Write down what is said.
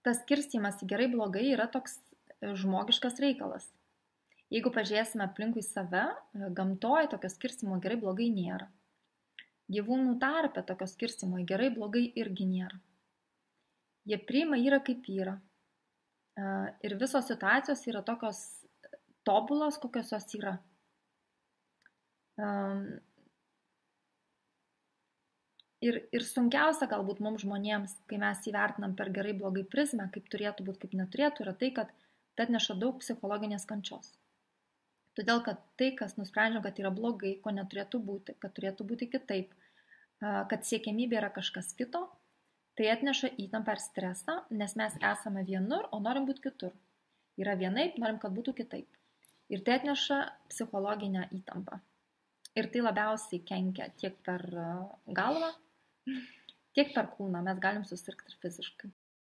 tas skirstymas į gerai blogai yra toks žmogiškas reikalas. Jeigu pažiūrėsime aplinkui save, gamtoje tokio skirstymo gerai blogai nėra. Gyvūnų tarpe tokio skirstymo į gerai blogai irgi nėra. Jie priima yra kaip yra. Ir visos situacijos yra tokios tobulos, kokios jos yra. Ir sunkiausia galbūt mums žmonėms, kai mes įvertinam per gerai blogai prizmę, kaip turėtų būti, kaip neturėtų, yra tai, kad tai atneša daug psichologinės kančios. Todėl, kad tai, kas nusprendžiam, kad yra blogai, ko neturėtų būti, kad turėtų būti kitaip, kad siekiamybė yra kažkas kito, tai atneša įtampą ir stresą, nes mes esame vienur, o norim būti kitur. Yra vienaip, norim, kad būtų kitaip. Ir tai atneša psichologinę įtampą. Ir tai labiausiai kenkia tiek per galvą, tiek per kūną. Mes galim susirgti ir fiziškai.